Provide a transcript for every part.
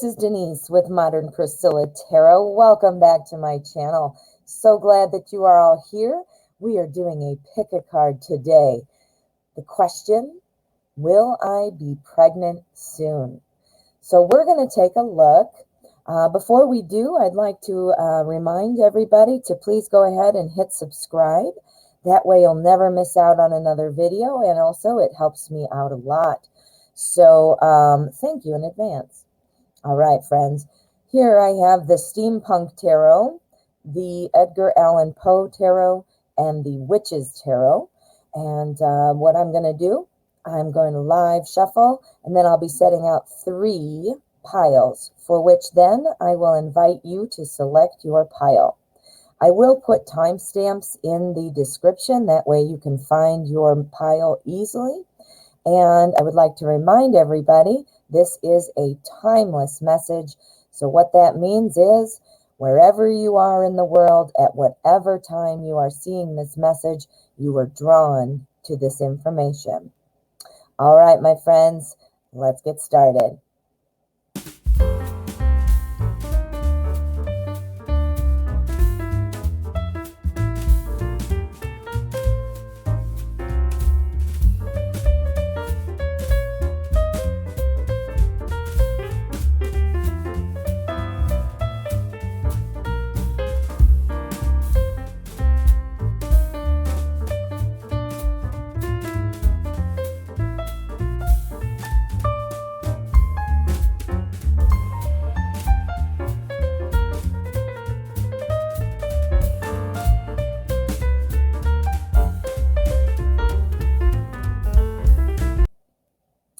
this is Denise with Modern Priscilla Tarot. Welcome back to my channel. So glad that you are all here. We are doing a pick a card today. The question, will I be pregnant soon? So we're going to take a look. Before we do, I'd like to remind everybody to please go ahead and hit subscribe. That way you'll never miss out on another video, and also it helps me out a lot. So thank you in advance. All right, friends. Here I have the Steampunk Tarot, the Edgar Allan Poe Tarot, and the Witches Tarot. And what I'm going to do, I'm going to live shuffle, and then I'll be setting out 3 piles, for which then I will invite you to select your pile. I will put timestamps in the description. That way you can find your pile easily. And I would like to remind everybody, this is a timeless message. So what that means is, wherever you are in the world, at whatever time you are seeing this message, you are drawn to this information. All right, my friends, let's get started.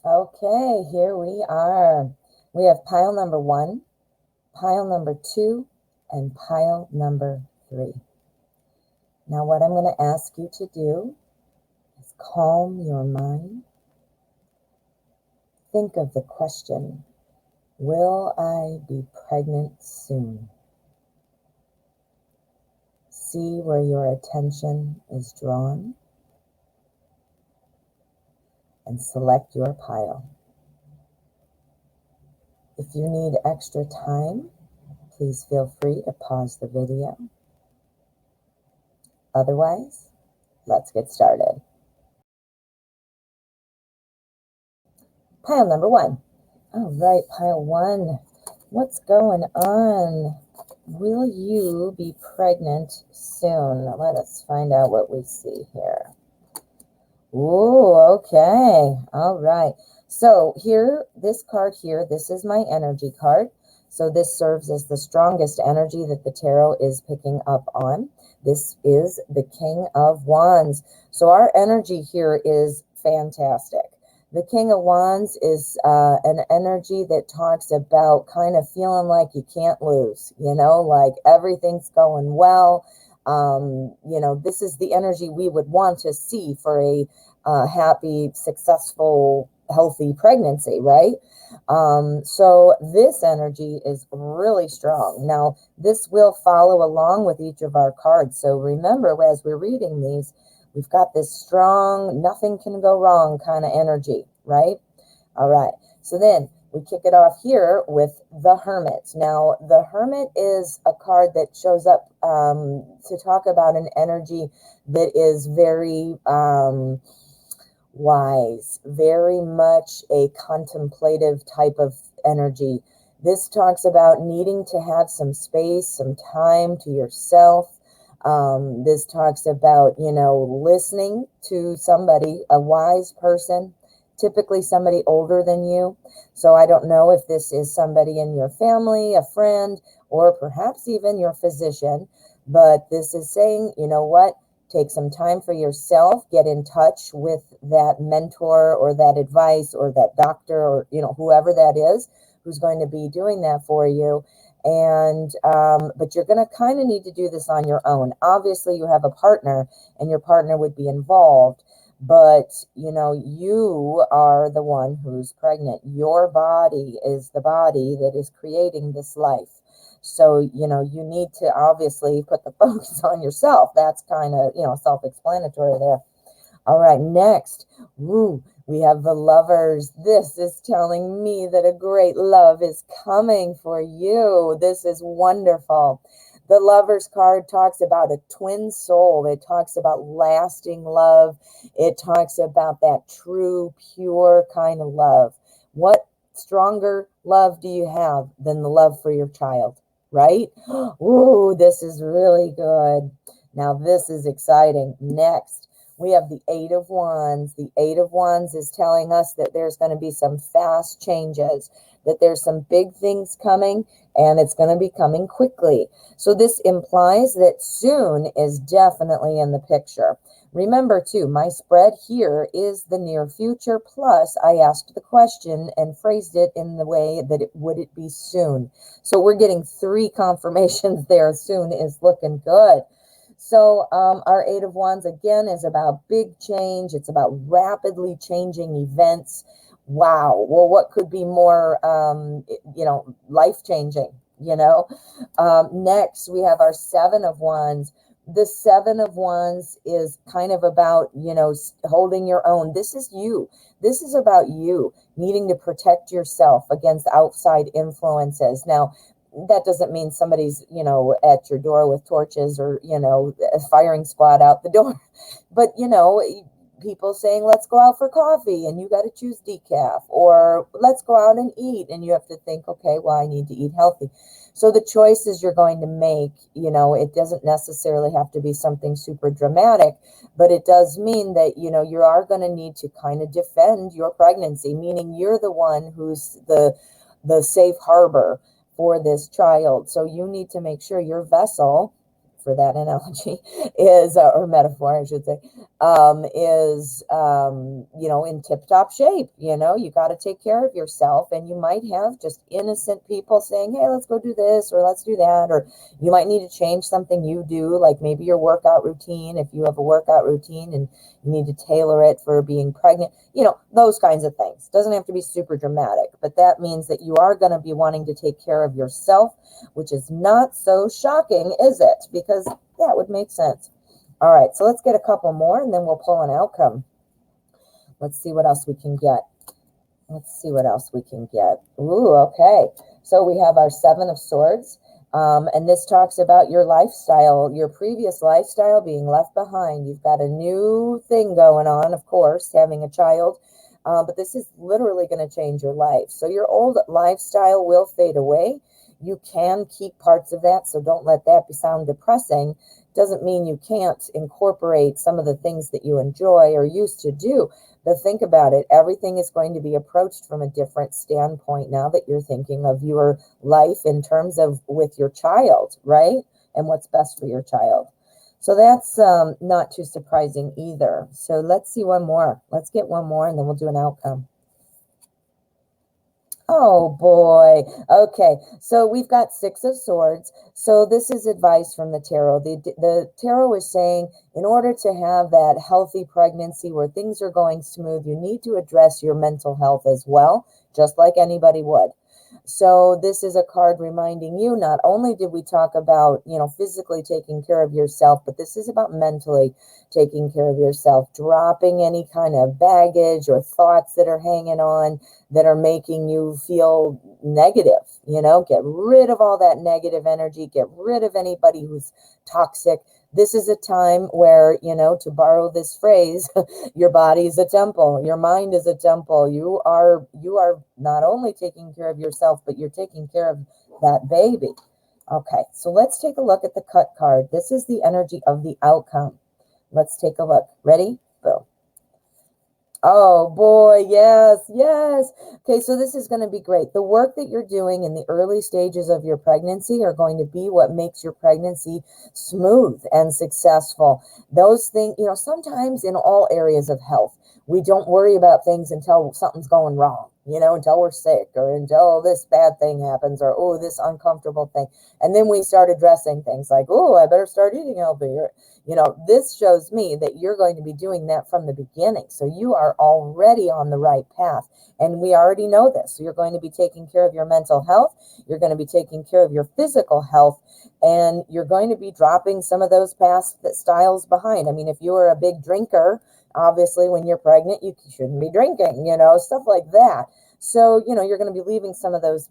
Okay, here we are. We have pile number 1, pile number 2, and pile number 3. Now what I'm going to ask you to do is calm your mind. Think of the question, will I be pregnant soon? See where your attention is drawn, and select your pile. If you need extra time, please feel free to pause the video. Otherwise, let's get started. Pile number 1. All right, pile 1. What's going on? Will you be pregnant soon? Let us find out what we see here. Ooh, okay. All right. So here, this card here, this is my energy card. So this serves as the strongest energy that the tarot is picking up on. This is the King of Wands. So our energy here is fantastic. The King of Wands is an energy that talks about kind of feeling like you can't lose, you know, like everything's going well. You know, this is the energy we would want to see for a happy, successful, healthy pregnancy, right? So this energy is really strong. Now, this will follow along with each of our cards. So remember, as we're reading these, we've got this strong, nothing can go wrong kind of energy, right? All right. So then we kick it off here with the Hermit. Now, the Hermit is a card that shows up to talk about an energy that is very wise, very much a contemplative type of energy. This talks about needing to have some space, some time to yourself. This talks about, you know, listening to somebody, a wise person, typically somebody older than you. So I don't know if this is somebody in your family, a friend, or perhaps even your physician, but this is saying, you know what, take some time for yourself, get in touch with that mentor or that advice or that doctor or, you know, whoever that is who's going to be doing that for you. And but you're going to kind of need to do this on your own. Obviously, you have a partner and your partner would be involved, but you know, you are the one who's pregnant. Your body is the body that is creating this life. So, you know, you need to obviously put the focus on yourself. That's kind of, you know, self-explanatory there. All right, next, We have the Lovers. This is telling me that a great love is coming for you. This is wonderful. The Lovers card talks about a twin soul. It talks about lasting love. It talks about that true, pure kind of love. What stronger love do you have than the love for your child, right? Ooh, this is really good. Now, this is exciting. Next, we have the Eight of Wands. The Eight of Wands is telling us that there's going to be some fast changes, that there's some big things coming, and it's going to be coming quickly. So this implies that soon is definitely in the picture. Remember, too, my spread here is the near future, plus I asked the question and phrased it in the way that would it be soon. So we're getting 3 confirmations there. Soon is looking good. So our Eight of Wands, again, is about big change. It's about rapidly changing events. Wow. Well, what could be more, life-changing, Next, we have our Seven of Wands. The Seven of Wands is kind of about, holding your own. This is you. This is about you needing to protect yourself against outside influences. Now, that doesn't mean somebody's, at your door with torches or, a firing squad out the door. But, people saying, let's go out for coffee and you got to choose decaf, or let's go out and eat. And you have to think, okay, well, I need to eat healthy. So the choices you're going to make, it doesn't necessarily have to be something super dramatic, but it does mean that, you are going to need to kind of defend your pregnancy, meaning you're the one who's the safe harbor for this child. So you need to make sure your vessel, for that analogy, is, or metaphor, I should say, is, in tip-top shape. You got to take care of yourself, and you might have just innocent people saying, hey, let's go do this, or let's do that, or you might need to change something you do, like maybe your workout routine, if you have a workout routine and you need to tailor it for being pregnant, those kinds of things. Doesn't have to be super dramatic, but that means that you are going to be wanting to take care of yourself, which is not so shocking, is it? Because that would make sense. All right, so let's get a couple more and then we'll pull an outcome. Let's see what else we can get. Ooh, okay. So we have our Seven of Swords. And this talks about your lifestyle, your previous lifestyle being left behind. You've got a new thing going on, of course, having a child. But this is literally going to change your life. So your old lifestyle will fade away. You can keep parts of that, so don't let that sound depressing. Doesn't mean you can't incorporate some of the things that you enjoy or used to do. But think about it. Everything is going to be approached from a different standpoint now that you're thinking of your life in terms of with your child, right? And what's best for your child. So that's not too surprising either. So let's see one more. Let's get one more and then we'll do an outcome. Oh boy. Okay. So we've got Six of Swords. So this is advice from the tarot. The tarot is saying in order to have that healthy pregnancy where things are going smooth, you need to address your mental health as well, just like anybody would. So this is a card reminding you, not only did we talk about, physically taking care of yourself, but this is about mentally taking care of yourself, dropping any kind of baggage or thoughts that are hanging on that are making you feel negative. Get rid of all that negative energy, get rid of anybody who's toxic. This is a time where, to borrow this phrase, your body is a temple, your mind is a temple. You are not only taking care of yourself, but you're taking care of that baby. Okay, so let's take a look at the cut card. This is the energy of the outcome. Let's take a look. Ready? Boom. Oh boy, yes. Okay, so this is going to be great. The work that you're doing in the early stages of your pregnancy are going to be what makes your pregnancy smooth and successful. Those things, sometimes in all areas of health, we don't worry about things until something's going wrong, until we're sick or until this bad thing happens or, oh, this uncomfortable thing. And then we start addressing things like, oh, I better start eating healthy. Or, this shows me that you're going to be doing that from the beginning. So you are already on the right path. And we already know this. So you're going to be taking care of your mental health. You're going to be taking care of your physical health. And you're going to be dropping some of those past styles behind. I mean, if you were a big drinker, Obviously, when you're pregnant, you shouldn't be drinking, stuff like that. So, you're going to be leaving some of those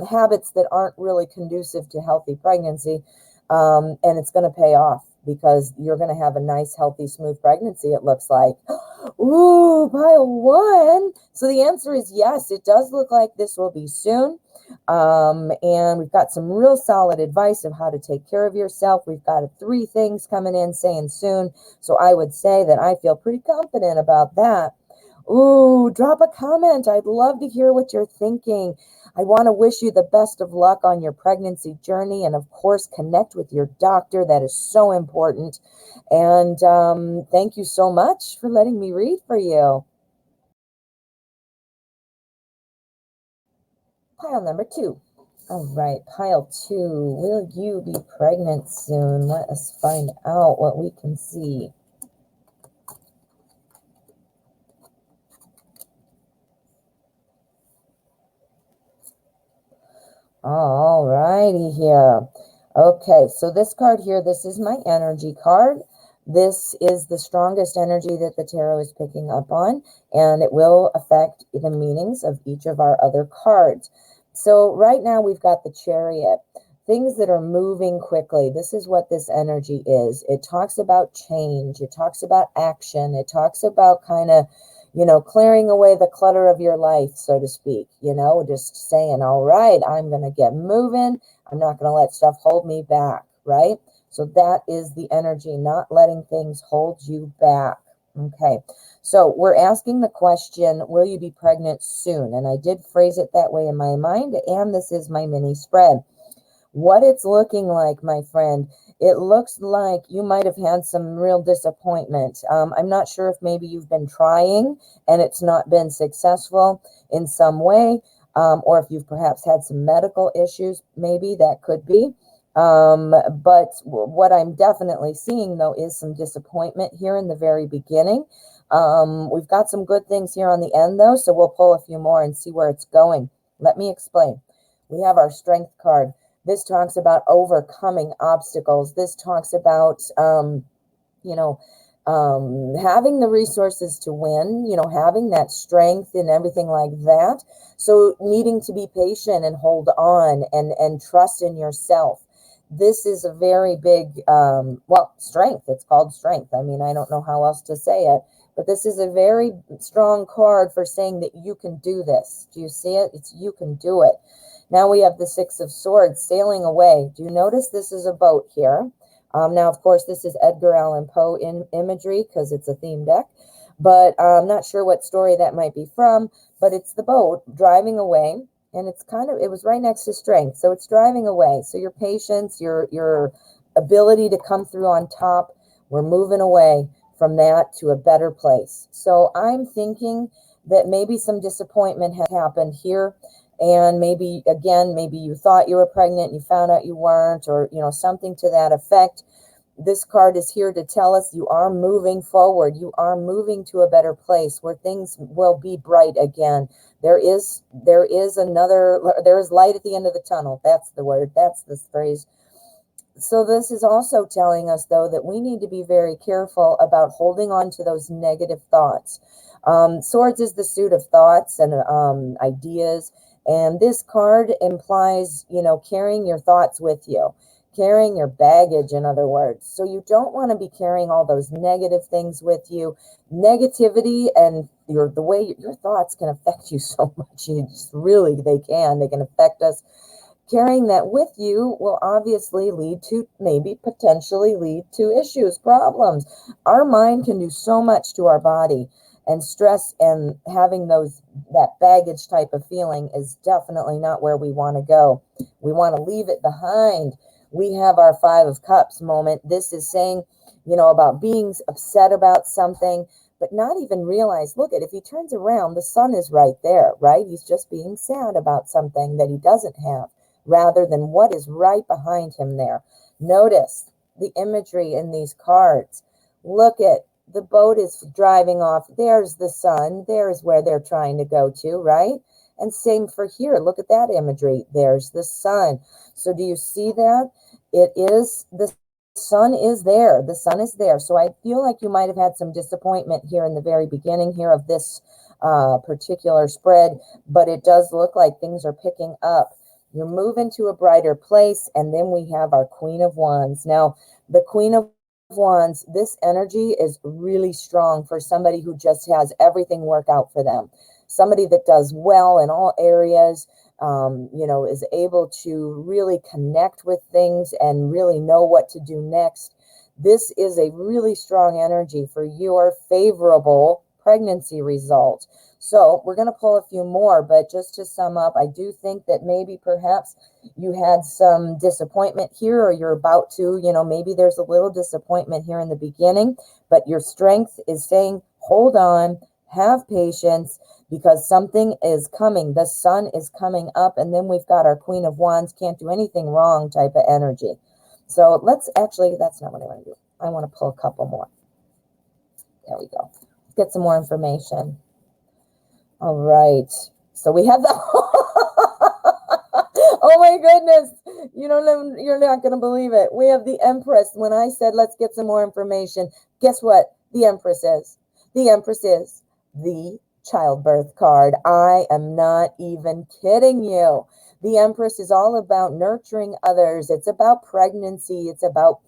habits that aren't really conducive to healthy pregnancy. And it's going to pay off because you're going to have a nice, healthy, smooth pregnancy, it looks like. Ooh, pile one. So the answer is yes, it does look like this will be soon. And we've got some real solid advice of how to take care of yourself. We've got 3 things coming in saying soon. So I would say that I feel pretty confident about that. Ooh, drop a comment. I'd love to hear what you're thinking. I want to wish you the best of luck on your pregnancy journey. And of course, connect with your doctor. That is so important. And thank you so much for letting me read for you. Pile number 2. All right, pile 2. Will you be pregnant soon? Let us find out what we can see. All righty here. Okay, so this card here, this is my energy card. This is the strongest energy that the tarot is picking up on, and it will affect the meanings of each of our other cards. So right now we've got the Chariot, things that are moving quickly. This is what this energy is. It talks about change. It talks about action. It talks about kind of clearing away the clutter of your life, so to speak, just saying, all right, I'm going to get moving. I'm not going to let stuff hold me back, right? So that is the energy, not letting things hold you back. Okay, so we're asking the question, will you be pregnant soon? And I did phrase it that way in my mind, and this is my mini spread. What it's looking like, my friend, it looks like you might have had some real disappointment. I'm not sure if maybe you've been trying and it's not been successful in some way, or if you've perhaps had some medical issues, maybe that could be. But what I'm definitely seeing, though, is some disappointment here in the very beginning. We've got some good things here on the end, though, so we'll pull a few more and see where it's going. Let me explain. We have our Strength card. This talks about overcoming obstacles. This talks about, having the resources to win, having that strength and everything like that. So needing to be patient and hold on and trust in yourself. This is a very big, strength. It's called strength. I mean, I don't know how else to say it, but this is a very strong card for saying that you can do this. Do you see it? It's you can do it. Now we have the Six of Swords sailing away. Do you notice this is a boat here? Now, of course, this is Edgar Allan Poe imagery because it's a theme deck, but I'm not sure what story that might be from, but it's the boat driving away, and it was right next to Strength, so it's driving away. So your patience, your ability to come through on top, we're moving away from that to a better place. So I'm thinking that maybe some disappointment has happened here. And maybe you thought you were pregnant, you found out you weren't, or, something to that effect. This card is here to tell us you are moving forward. You are moving to a better place where things will be bright again. There is light at the end of the tunnel. That's the word. That's the phrase. So this is also telling us, though, that we need to be very careful about holding on to those negative thoughts. Swords is the suit of thoughts and ideas. And this card implies, carrying your thoughts with you, carrying your baggage, in other words. So you don't want to be carrying all those negative things with you. Negativity and the way your thoughts can affect you so much. They can affect us. Carrying that with you will obviously potentially lead to issues, problems. Our mind can do so much to our body, and stress and having that baggage type of feeling is definitely not where we want to go. We want to leave it behind. We have our Five of Cups moment. This is saying, about being upset about something, but not even realize, if he turns around, the sun is right there, right? He's just being sad about something that he doesn't have, rather than what is right behind him there. Notice the imagery in these cards. Look at the boat is driving off. There's the sun. There's where they're trying to go to, right? And same for here. Look at that imagery. There's the sun. So do you see that? It is the sun is there. The sun is there. So I feel like you might have had some disappointment here in the very beginning here of this particular spread, but it does look like things are picking up. You're moving to a brighter place, and then we have our Queen of Wands. Now, the Queen of Wands, this energy is really strong for somebody who just has everything work out for them. Somebody that does well in all areas, is able to really connect with things and really know what to do next. This is a really strong energy for your favorable pregnancy result. So we're going to pull a few more, but just to sum up, I do think that maybe perhaps you had some disappointment here, or you're about to, maybe there's a little disappointment here in the beginning, but your strength is saying, hold on, have patience, because something is coming. The sun is coming up, and then we've got our Queen of Wands, can't do anything wrong type of energy. So let's actually, that's not what I want to do. I want to pull a couple more. There we go. Let's get some more information. All right. So we have the, oh my goodness. You're not going to believe it. We have the Empress. When I said, let's get some more information, guess what the Empress is? The Empress is the childbirth card. I am not even kidding you. The Empress is all about nurturing others. It's about pregnancy. It's about,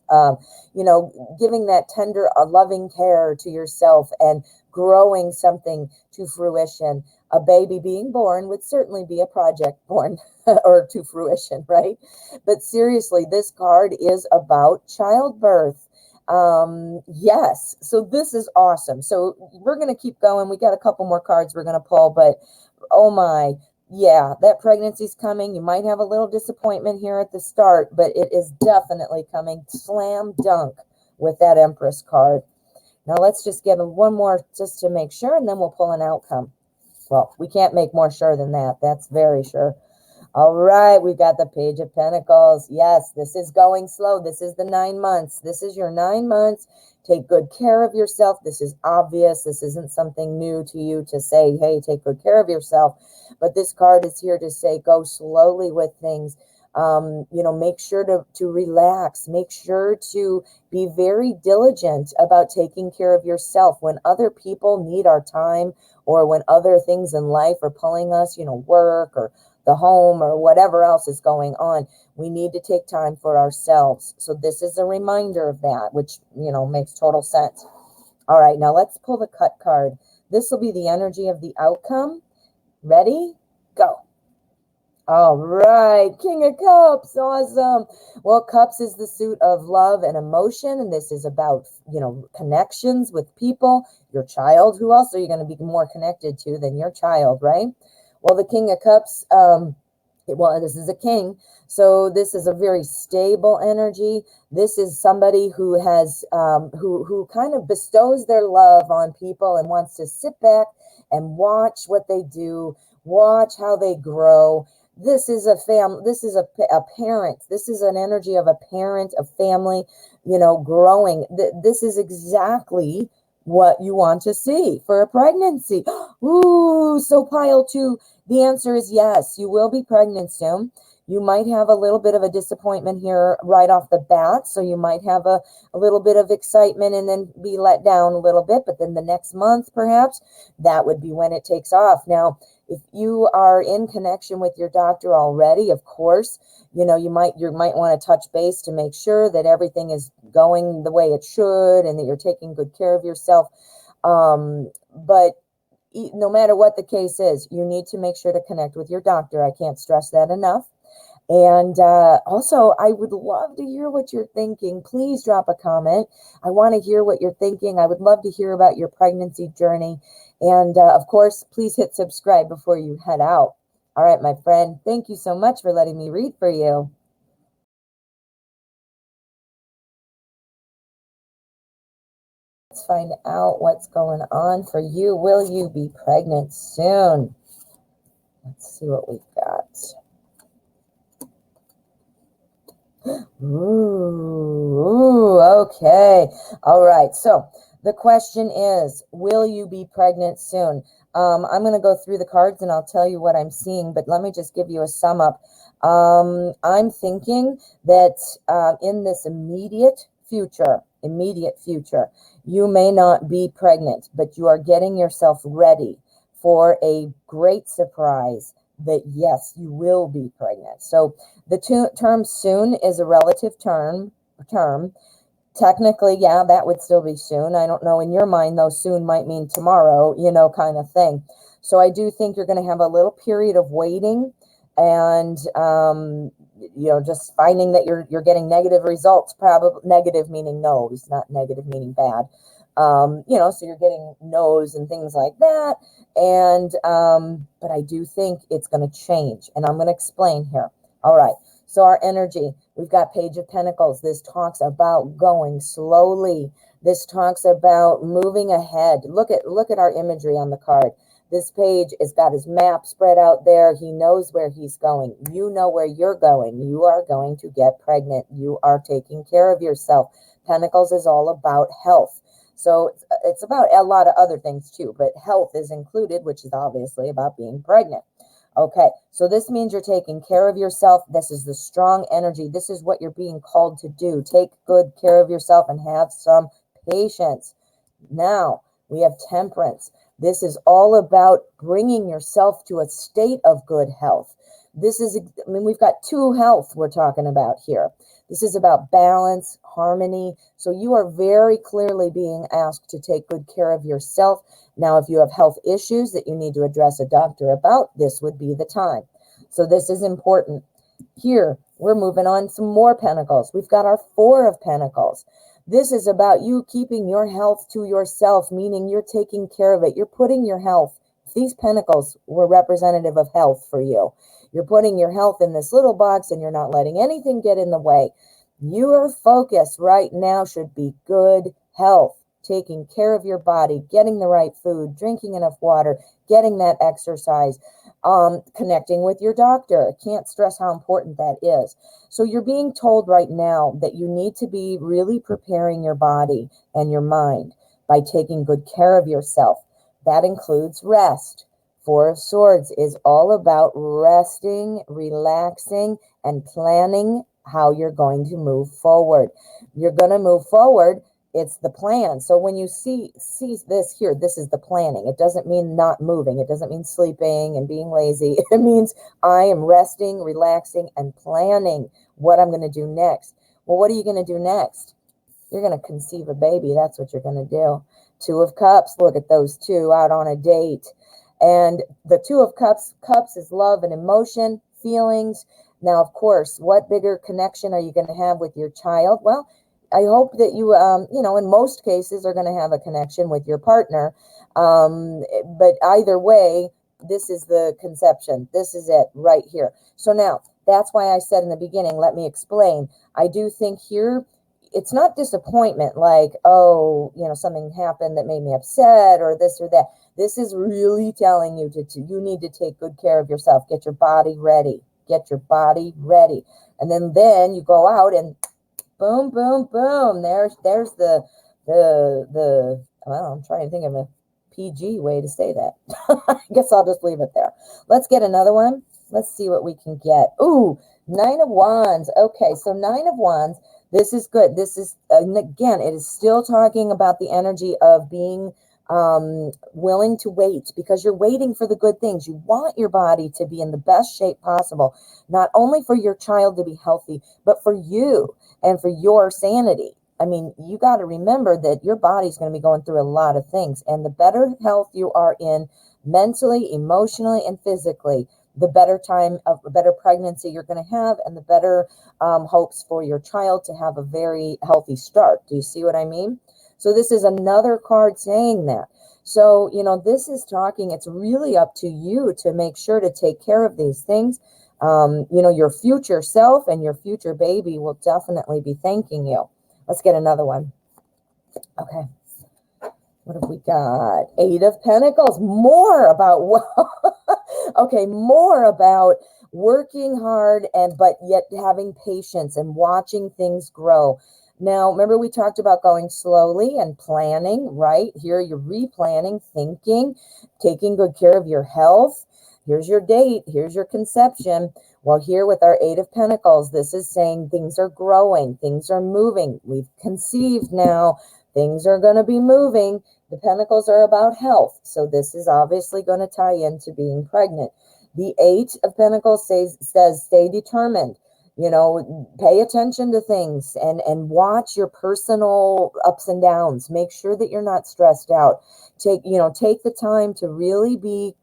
giving that tender, loving care to yourself and growing something to fruition. A baby being born would certainly be a project born or to fruition, right? But seriously, this card is about childbirth. Yes, so this is awesome. So we're going to keep going. We got a couple more cards we're going to pull, but oh my, yeah, that pregnancy's coming. You might have a little disappointment here at the start, but it is definitely coming slam dunk with that Empress card. Now let's just get one more just to make sure, and then we'll pull an outcome. Well, we can't make more sure than that. That's very sure. All right, we've got the Page of Pentacles. Yes, this is going slow. This is the 9 months. This is your 9 months. Take good care of yourself. This is obvious. This isn't something new to you to say, hey, take good care of yourself. But this card is here to say, go slowly with things. Make sure to relax. Make sure to be very diligent about taking care of yourself. When other people need our time, or when other things in life are pulling us, work or the home or whatever else is going on, we need to take time for ourselves. So this is a reminder of that, which, makes total sense. All right, now let's pull the cut card. This will be the energy of the outcome. Ready? Go. All right, King of Cups, awesome. Well, Cups is the suit of love and emotion, and this is about, connections with people, your child. Who else are you going to be more connected to than your child, right? Well, the King of Cups, this is a king, so this is a very stable energy. This is somebody who has, who kind of bestows their love on people and wants to sit back and watch what they do, watch how they grow. This is a family. This is a parent. This is an energy of a parent, a family, growing. This is exactly what you want to see for a pregnancy. Ooh, so pile 2. The answer is yes. You will be pregnant soon. You might have a little bit of a disappointment here right off the bat. So you might have a little bit of excitement and then be let down a little bit. But then the next month, perhaps, that would be when it takes off. Now, if you are in connection with your doctor already, of course, you might want to touch base to make sure that everything is going the way it should and that you're taking good care of yourself. But no matter what the case is, you need to make sure to connect with your doctor. I can't stress that enough. And also, I would love to hear what you're thinking. Please drop a comment. I want to hear what you're thinking. I would love to hear about your pregnancy journey. And of course, please hit subscribe before you head out. All right, my friend, thank you so much for letting me read for you. Let's find out what's going on for you. Will you be pregnant soon? Let's see what we've got. Ooh, okay. All right. So the question is, will you be pregnant soon? I'm going to go through the cards and I'll tell you what I'm seeing, but let me just give you a sum up. I'm thinking that in this immediate future, immediate future, you may not be pregnant, but you are getting yourself ready for a great surprise that yes, you will be pregnant. So the term soon is a relative term. Technically, yeah, that would still be soon. I don't know, in your mind, though, soon might mean tomorrow, kind of thing. So I do think you're going to have a little period of waiting and, just finding that you're getting negative results, probably negative meaning no's, not negative meaning bad. So you're getting no's and things like that. And, but I do think it's going to change, and I'm going to explain here. All right. So our energy, we've got Page of Pentacles. This talks about going slowly. This talks about moving ahead. Look at our imagery on the card. This page has got his map spread out there. He knows where he's going. You know where you're going. You are going to get pregnant. You are taking care of yourself. Pentacles is all about health. So it's about a lot of other things too, but health is included, which is obviously about being pregnant. Okay, so this means you're taking care of yourself. This is the strong energy. This is what you're being called to do. Take good care of yourself and have some patience. Now, we have Temperance. This is all about bringing yourself to a state of good health. We've got two health we're talking about here. This is about balance, harmony. So you are very clearly being asked to take good care of yourself. Now, if you have health issues that you need to address a doctor about, this would be the time. So this is important. Here, we're moving on some more pentacles. We've got our Four of Pentacles. This is about you keeping your health to yourself, meaning you're taking care of it. You're putting your health. These pentacles were representative of health for you. You're putting your health in this little box and you're not letting anything get in the way. Your focus right now should be good health, taking care of your body, getting the right food, drinking enough water, getting that exercise, connecting with your doctor. I can't stress how important that is. So you're being told right now that you need to be really preparing your body and your mind by taking good care of yourself. That includes rest. Four of Swords is all about resting, relaxing, and planning how you're going to move forward. You're going to move forward. It's the plan. So when you see this here, this is the planning. It doesn't mean not moving. It doesn't mean sleeping and being lazy. It means I am resting, relaxing, and planning what I'm going to do next. Well, what are you going to do next? You're going to conceive a baby. That's what you're going to do. Two of Cups. Look at those two out on a date. And the Two of Cups is love and emotion, feelings. Now, of course, what bigger connection are you going to have with your child? Well, I hope that you, in most cases are going to have a connection with your partner. But either way, this is the conception. This is it right here. So now, that's why I said in the beginning, let me explain. I do think here, it's not disappointment like, oh, something happened that made me upset or this or that. This is really telling you you need to take good care of yourself. Get your body ready. Get your body ready. And then you go out and boom, boom, boom. There's the well, I'm trying to think of a PG way to say that. I guess I'll just leave it there. Let's get another one. Let's see what we can get. Ooh, Nine of Wands. Okay, so Nine of Wands. This is good. This is, again, it is still talking about the energy of being willing to wait, because you're waiting for the good things. You want your body to be in the best shape possible, not only for your child to be healthy, but for you and for your sanity. I mean, you got to remember that your body's going to be going through a lot of things, and the better health you are in mentally, emotionally, and physically, the better better pregnancy you're going to have, and the better hopes for your child to have a very healthy start. Do you see what I mean? So this is another card saying that. So, this is talking, it's really up to you to make sure to take care of these things. Your future self and your future baby will definitely be thanking you. Let's get another one. Okay. What have we got? Eight of Pentacles. More about more about working hard but yet having patience and watching things grow. Now, remember we talked about going slowly and planning, right? Here you're replanning, thinking, taking good care of your health. Here's your date. Here's your conception. Well, here with our Eight of Pentacles, this is saying things are growing, things are moving. We've conceived now, things are going to be moving. The Pentacles are about health, so this is obviously going to tie into being pregnant. The Eight of Pentacles says stay determined. You know, pay attention to things and watch your personal ups and downs. Make sure that you're not stressed out. Take the time to really be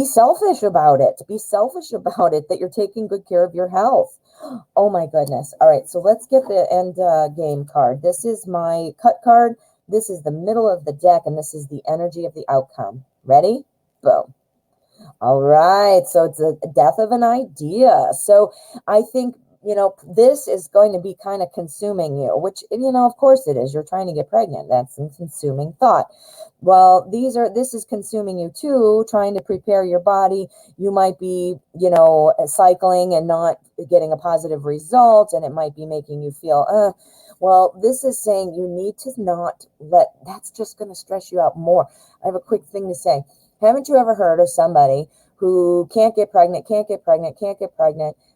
selfish about it. Be selfish about it, that you're taking good care of your health. Oh my goodness. All right, so let's get the end game card. This is my cut card. This is the middle of the deck, and this is the energy of the outcome. Ready? Boom. All right, so it's a death of an idea. So I think, this is going to be kind of consuming you, which, of course it is. You're trying to get pregnant. That's a consuming thought. Well, this is consuming you too, trying to prepare your body. You might be, cycling and not getting a positive result, and it might be making you feel, well, this is saying you need to not that's just going to stress you out more. I have a quick thing to say. Haven't you ever heard of somebody who can't get pregnant,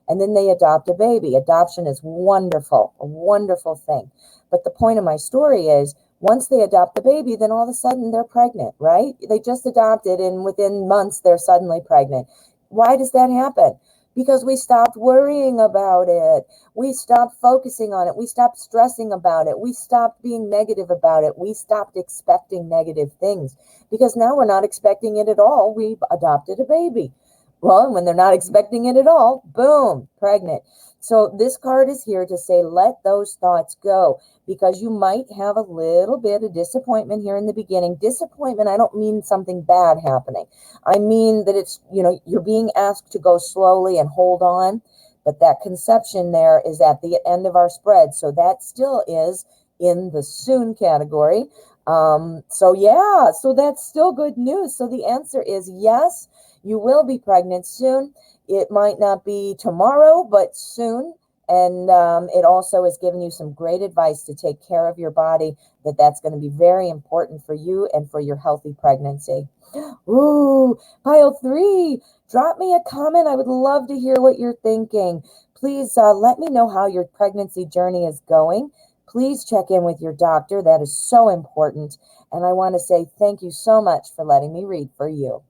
and then they adopt a baby? Adoption is wonderful, a wonderful thing. But the point of my story is, once they adopt the baby, then all of a sudden they're pregnant, right? They just adopted, and within months, they're suddenly pregnant. Why does that happen? Because we stopped worrying about it. We stopped focusing on it. We stopped stressing about it. We stopped being negative about it. We stopped expecting negative things, because now we're not expecting it at all. We've adopted a baby. Well, and when they're not expecting it at all, boom, pregnant. So this card is here to say, let those thoughts go, because you might have a little bit of disappointment here in the beginning. Disappointment, I don't mean something bad happening. I mean that it's, you're being asked to go slowly and hold on, but that conception there is at the end of our spread. So that still is in the soon category. So that's still good news. So the answer is yes, you will be pregnant soon. It might not be tomorrow, but soon. And it also is giving you some great advice to take care of your body, that's going to be very important for you and for your healthy pregnancy. Ooh, pile 3. Drop me a comment. I would love to hear what you're thinking. Please let me know how your pregnancy journey is going. Please check in with your doctor. That is so important. And I want to say thank you so much for letting me read for you.